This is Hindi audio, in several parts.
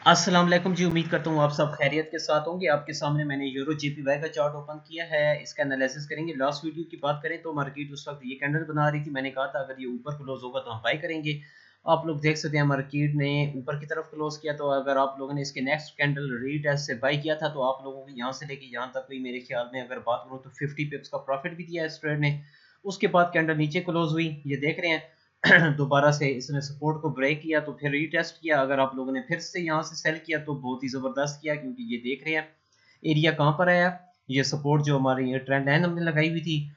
अस्सलाम वालेकुम जी। उम्मीद करता हूँ आप सब खैरियत के साथ होंगे। आपके सामने मैंने यूरो जेपीवाई का चार्ट ओपन किया है, इसका एनालिसिस करेंगे। लास्ट वीडियो की बात करें तो मार्केट उस वक्त ये कैंडल बना रही थी। मैंने कहा था अगर ये ऊपर क्लोज होगा तो हम बाई करेंगे। आप लोग देख सकते हैं मार्केट ने ऊपर की तरफ क्लोज किया, तो अगर आप लोगों ने इसके नेक्स्ट कैंडल रीटेस्ट से बाई किया था तो आप लोगों को यहाँ से लेके यहाँ तक कोई मेरे ख्याल में अगर बात करूँ तो 50 पिप्स का प्रॉफिट भी दिया है इस ट्रेड ने। उसके बाद कैंडल नीचे क्लोज हुई, ये देख रहे हैं। दोबारा से इसने सपोर्ट को ब्रेक किया तो फिर रीटेस्ट किया। अगर आप लोगों ने फिर से यहाँ से सेल किया तो बहुत ही ज़बरदस्त किया, क्योंकि ये देख रहे हैं एरिया कहाँ पर आया। ये सपोर्ट जो हमारी ये ट्रेंड लाइन हमने लगाई हुई थी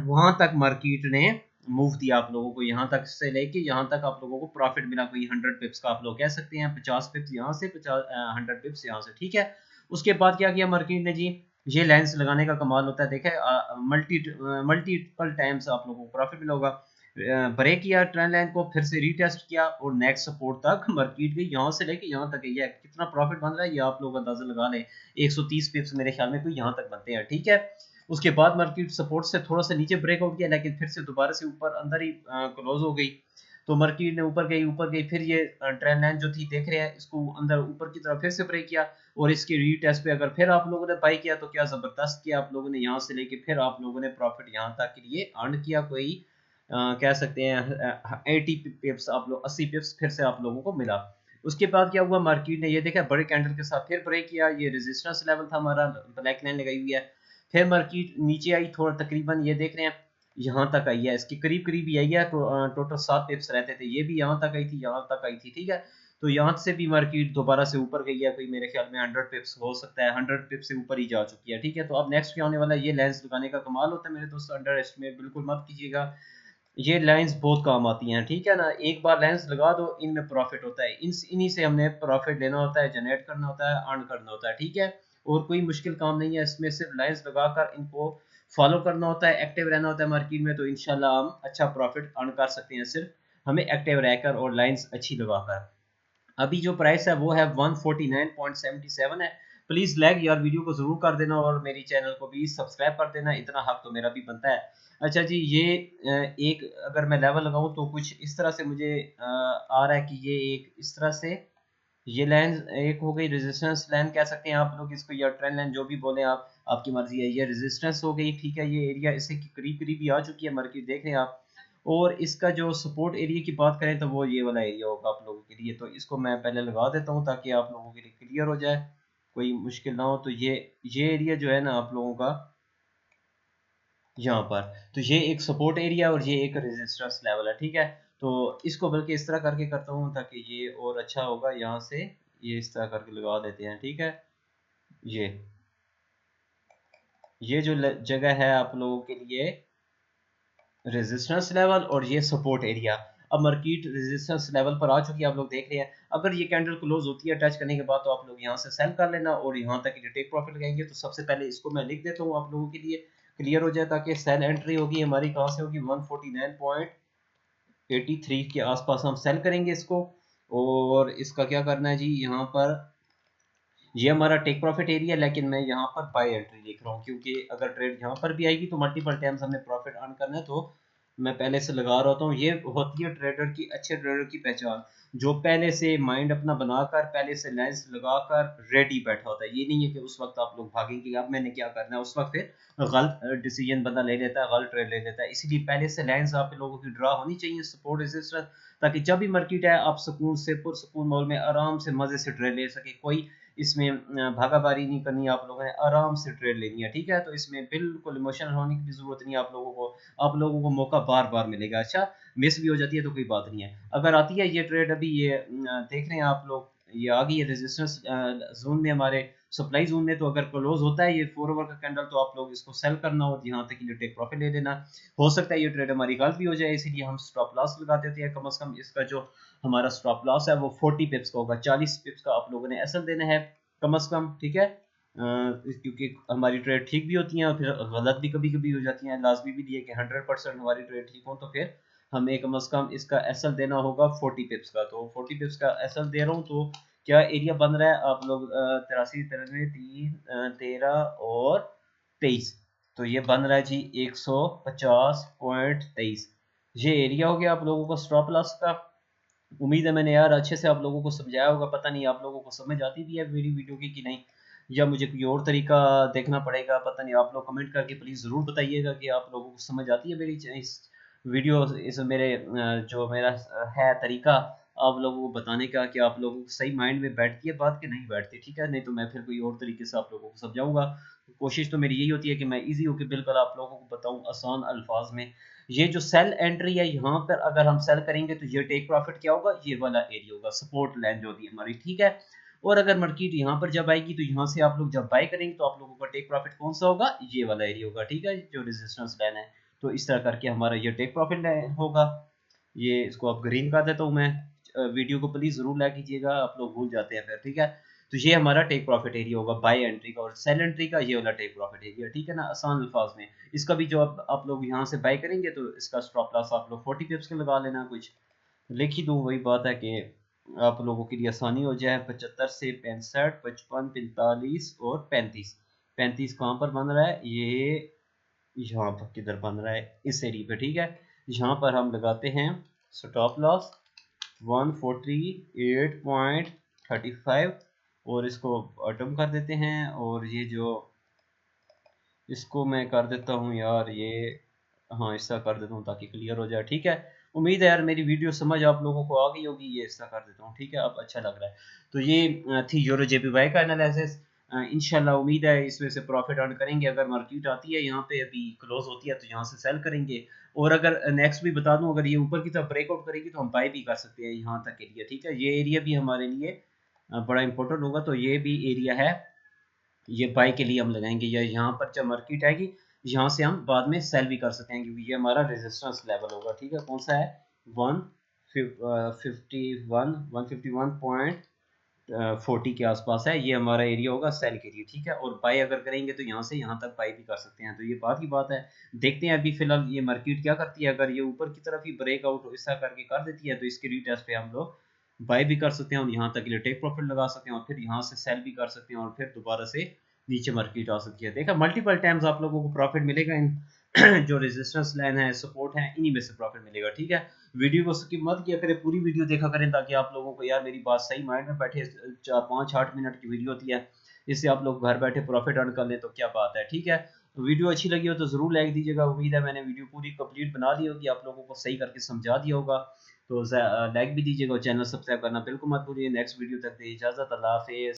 वहां तक मार्केट ने मूव दिया आप लोगों को, यहाँ तक से लेके यहाँ तक आप लोगों को प्रॉफिट मिला कोई 100 पिप्स का, आप लोग कह सकते हैं 50 पिप्स यहाँ से 100 पिप्स यहाँ से, ठीक है। उसके बाद क्या किया मार्केट ने जी, ये लाइंस लगाने का कमाल होता है। देखे मल्टीपल टाइम्स आप लोगों को प्रॉफिट मिला होगा। ब्रेक किया ट्रेंड लाइन को, फिर से रीटेस्ट किया और नेक्स्ट सपोर्ट तक मार्केट गई, यहाँ से लेके यहाँ तक गई है। कितना प्रॉफिट बन रहा है ये आप लोग अंदाजा लगा लें। 130 पिप्स मेरे ख्याल में कोई यहाँ तक बनते हैं, ठीक है। उसके बाद मार्केट सपोर्ट से थोड़ा सा नीचे ब्रेकआउट किया, लेकिन फिर से दोबारा से ऊपर अंदर ही क्लोज हो गई। तो मार्केट ने ऊपर गई, फिर ये ट्रेंड लाइन जो थी देख रहे हैं इसको अंदर ऊपर की तरफ फिर से ब्रेक किया। और इसके रीटेस्ट पे अगर फिर आप लोगों ने बाई किया तो क्या जबरदस्त किया आप लोगों ने, यहाँ से लेके फिर आप लोगों ने प्रॉफिट यहाँ तक के लिए अर्न किया कोई कह सकते हैं 80 पिप्स, आप लोग 80 पिप्स फिर से आप लोगों को मिला। उसके बाद क्या हुआ, मार्केट ने ये देखा बड़े कैंडल के साथ फिर ब्रेक किया। ये रेजिस्टेंस लेवल था हमारा, ब्लैक लाइन लगाई हुई है। फिर मार्केट नीचे आई थोड़ा, तकरीबन ये देख रहे हैं यहाँ तक आई है, इसके करीब करीब ही आई है। तो टोटल 7 पिप्स रहते थे, ये भी यहाँ तक आई थी, यहाँ तक आई थी, ठीक है। तो यहाँ से भी मार्केट दोबारा से ऊपर गई है, कोई मेरे ख्याल में 100 पिप्स हो सकता है, 100 पिप्स से ऊपर ही जा चुकी है, ठीक है। तो अब नेक्स्ट क्या होने वाला है, ये लेंस लगाने का कमाल होता है मेरे दोस्त, अंडर एस्टिमेट बिल्कुल मत कीजिएगा। ये लाइंस बहुत काम आती हैं, ठीक है ना। एक बार लाइंस लगा दो, इनमें प्रॉफिट होता है, इन्हीं से हमने प्रॉफिट लेना होता है, जनरेट करना होता है, अर्न करना होता है, ठीक है। और कोई मुश्किल काम नहीं है इसमें, सिर्फ लाइंस लगाकर इनको फॉलो करना होता है, एक्टिव रहना होता है मार्केट में, तो इंशाल्लाह हम अच्छा प्रॉफिट अर्न कर सकते हैं, सिर्फ हमें एक्टिव रहकर और लाइंस अच्छी लगाकर। अभी जो प्राइस है वो है 149.77 है। प्लीज लाइक यार वीडियो को जरूर कर देना और मेरी चैनल को भी सब्सक्राइब कर देना, इतना हक तो मेरा भी बनता है। अच्छा जी, ये एक अगर मैं लेवल लगाऊं तो कुछ इस तरह से मुझे आ रहा है कि ये एक इस तरह से ये लाइन एक हो गई, रेजिस्टेंस लाइन कह सकते हैं आप लोग इसको, या ट्रेंड लाइन जो भी बोले आप, आपकी मर्जी है। ये रेजिस्टेंस हो गई, ठीक है। ये एरिया इससे करीब करीब ही आ चुकी है मार्केट, देख रहे हैं आप। और इसका जो सपोर्ट एरिया की बात करें तो वो ये वाला एरिया होगा आप लोगों के लिए, तो इसको मैं पहले लगा देता हूँ ताकि आप लोगों के लिए क्लियर हो जाए, कोई मुश्किल ना हो। तो ये एरिया जो है ना आप लोगों का यहाँ पर, तो ये एक सपोर्ट एरिया और ये एक रेजिस्टेंस लेवल है, ठीक है। तो इसको बल्कि इस तरह करके करता हूँ ताकि ये और अच्छा होगा, यहाँ से ये इस तरह करके लगा देते हैं, ठीक है। ये ये जो जगह है आप लोगों के लिए रेजिस्टेंस लेवल और ये सपोर्ट एरिया। अब मार्केट रेजिस्टेंस लेवल पर आ चुकी है, आप लोग देख रहे हैं। अगर ये कैंडल क्लोज होती है टच करने के बाद तो आप लोग यहाँ से सेल कर लेना और यहाँ तक टेक प्रॉफिट लगाएंगे। तो सबसे पहले इसको मैं लिख देता हूँ आप लोगों के लिए क्लियर हो जाए, ताकि सेल एंट्री होगी हमारी कहाँ से होगी, 149.83 के आसपास हम सेल करेंगे इसको। और इसका क्या करना है जी, यहाँ पर ये हमारा टेक प्रॉफिट एरिया, लेकिन मैं यहाँ पर बाय एंट्री लिख रहा हूँ, क्योंकि अगर ट्रेड यहाँ पर भी आएगी तो मल्टीपल टाइम्स हमने प्रॉफिट अर्न करना है, तो मैं पहले से लगा रहा हूँ। ये होती है ट्रेडर की, अच्छे ट्रेडर की पहचान, जो पहले से माइंड अपना बनाकर पहले से लेंस लगाकर रेडी बैठा होता है। ये नहीं है कि उस वक्त आप लोग भागेंगे अब मैंने क्या करना है, उस वक्त फिर गलत डिसीजन बंदा ले लेता है, गलत ट्रेड ले लेता है। इसीलिए पहले से लेंस आप लोगों की ड्रा होनी चाहिए, सपोर्ट रेजिस्टेंस, ताकि जब भी मार्केट है आप सुकून से पुरसुकून माहौल में आराम से मजे से ट्रेड ले सके। कोई इसमें भागाबारी नहीं करनी है, आप लोगों ने आराम से ट्रेड लेनी है, ठीक है। तो इसमें बिल्कुल इमोशनल होने की भी जरूरत नहीं है आप लोगों को, आप लोगों को मौका बार बार मिलेगा। अच्छा, मिस भी हो जाती है तो कोई बात नहीं है, अगर आती है ये ट्रेड। अभी ये देख रहे हैं आप लोग, ये आ गई है रेजिस्टेंस जोन में, हमारे सप्लाई जोन में। तो अगर क्लोज होता है ये 4 आवर का कैंडल तो आप लोग इसको सेल करना हो, यहाँ तक ये टेक प्रॉफिट ले लेना। हो सकता है ये ट्रेड हमारी गलत भी हो जाए, इसीलिए हम स्टॉप लॉस लगा देते हैं। कम से कम इसका जो हमारा स्टॉप लॉस है वो 40 पिप्स का होगा, 40 पिप्स का आप लोगों ने एसएल देना है कम से कम, ठीक है। क्योंकि हमारी ट्रेड ठीक भी होती हैं और फिर गलत भी कभी कभी हो जाती हैं। लाजमी भी दिए कि 100% हमारी ट्रेड ठीक हो, तो फिर हमें कम से कम इसका एसएल देना होगा 40 पिप्स का। तो 40 पिप्स का एसएल दे रहा हूँ। तो क्या एरिया बन रहा है आप लोग, 83 93 3 13 और 23, तो ये बन रहा है जी 150.23। ये एरिया हो गया आप लोगों का स्टॉप लॉस का। उम्मीद है मैंने यार अच्छे से आप लोगों को समझाया होगा। पता नहीं आप लोगों को समझ आती भी है मेरी वीडियो की कि नहीं, या मुझे कोई और तरीका देखना पड़ेगा, पता नहीं। आप लोग कमेंट करके प्लीज़ ज़रूर बताइएगा कि आप लोगों को समझ आती है मेरी इस वीडियो, इस मेरे जो मेरा है तरीका आप लोगों को बताने का, कि आप लोगों को सही माइंड में बैठती है बात कि नहीं बैठती, ठीक है। नहीं तो मैं फिर कोई और तरीके से आप लोगों को समझाऊंगा। कोशिश तो मेरी यही होती है कि मैं ईजी होकर बिल्कुल आप लोगों को बताऊं आसान अल्फाज में। ये जो सेल एंट्री है, यहाँ पर अगर हम सेल करेंगे तो ये टेक प्रॉफिट क्या होगा, ये वाला एरिया होगा, सपोर्ट लाइन जो होती है हमारी, ठीक है। और अगर मार्केट यहाँ पर जब आएगी तो यहाँ से आप लोग जब बाय करेंगे तो आप लोगों का टेक प्रॉफिट कौन सा होगा, ये वाला एरिया होगा, ठीक है, जो रेजिस्टेंस लाइन है। तो इस तरह करके हमारा ये टेक प्रॉफिट होगा। ये इसको आप ग्रीन कर देता हूँ मैं। वीडियो को प्लीज जरूर लाइक कीजिएगा, आप लोग भूल जाते हैं फिर, ठीक है। तो ये हमारा टेक प्रॉफिट एरिया होगा बाय एंट्री का, और सेल एंट्री का ये वाला टेक प्रॉफिट एरिया, ठीक है ना, आसान अल्फाज में। इसका भी जो आप लोग यहाँ से बाय करेंगे तो इसका स्टॉप लॉस आप लोग 40 पिप्स का लगा लेना। कुछ लिख ही दूँ, वही बात है कि आप लोगों के लिए आसानी हो जाए। 75 से 65, 55, 45 और 35। 35 कहाँ पर बन रहा है, ये यहाँ पर किधर बन रहा है, इस एरिया पे, ठीक है। यहाँ पर हम लगाते हैं स्टॉप लॉस 148.35, और इसको बॉटम कर देते हैं। और ये जो इसको मैं कर देता हूँ यार, ये हाँ ऐसा कर देता हूँ ताकि क्लियर हो जाए, ठीक है। उम्मीद है यार मेरी वीडियो समझ आप लोगों को आ गई होगी। ये ऐसा कर देता हूँ, ठीक है, अब अच्छा लग रहा है। तो ये थी यूरो जेपीवाई का एनालिसिस। इंशाल्लाह उम्मीद है इसमें से प्रॉफिट अर्न करेंगे। अगर मार्केट आती है यहाँ पे अभी क्लोज होती है तो यहाँ से सेल करेंगे। और अगर नेक्स्ट भी बता दूं, अगर ये ऊपर की तरफ ब्रेकआउट करेगी तो हम बाय भी कर सकते हैं यहाँ तक एरिया, ठीक है। ये एरिया भी हमारे लिए बड़ा इंपॉर्टेंट होगा, तो ये भी एरिया है, ये बाई के लिए हम लगाएंगे। या यहाँ पर जब मार्केट आएगी यहाँ से हम बाद में सेल भी कर सकते हैं, क्योंकि ये हमारा रेजिस्टेंस लेवल होगा, ठीक है। कौन सा है, 151.40 के आसपास है, ये हमारा एरिया होगा सेल के लिए, ठीक है। और बाई अगर करेंगे तो यहाँ से यहाँ तक बाई भी कर सकते हैं। तो ये बात की बात है। देखते हैं अभी फिलहाल ये मार्केट क्या करती है। अगर ये ऊपर की तरफ ही ब्रेकआउट ऐसा करके कर देती है तो इसके रीटेस्ट पे हम लोग बाय भी कर सकते हैं, और यहाँ तक के लिए टेक प्रॉफिट लगा सकते हैं, और फिर यहाँ से सेल भी कर सकते हैं, और फिर दोबारा से नीचे मार्केट आ सकती है। देखा, मल्टीपल टाइम्स आप लोगों को प्रॉफिट मिलेगा इन जो रेजिस्टेंस लाइन है, सपोर्ट है, इन्हीं में से प्रॉफिट मिलेगा, ठीक है। वीडियो को स्किप मत किया करें, पूरी वीडियो देखा करें, ताकि आप लोगों को यार मेरी बात सही माइंड में बैठे। 5-8 मिनट की वीडियो होती है, इससे आप लोग घर बैठे प्रॉफिट अर्न कर लें तो क्या बात है, ठीक है। वीडियो अच्छी लगी हो तो जरूर लाइक दीजिएगा। उम्मीद है मैंने वीडियो पूरी कंप्लीट बना ली होगी, आप लोगों को सही करके समझा दिया होगा। तो लाइक भी दीजिएगा और चैनल सब्सक्राइब करना बिल्कुल मत भूलिए। नेक्स्ट वीडियो तक दे इजाज़त, अल्लाह हाफिज़।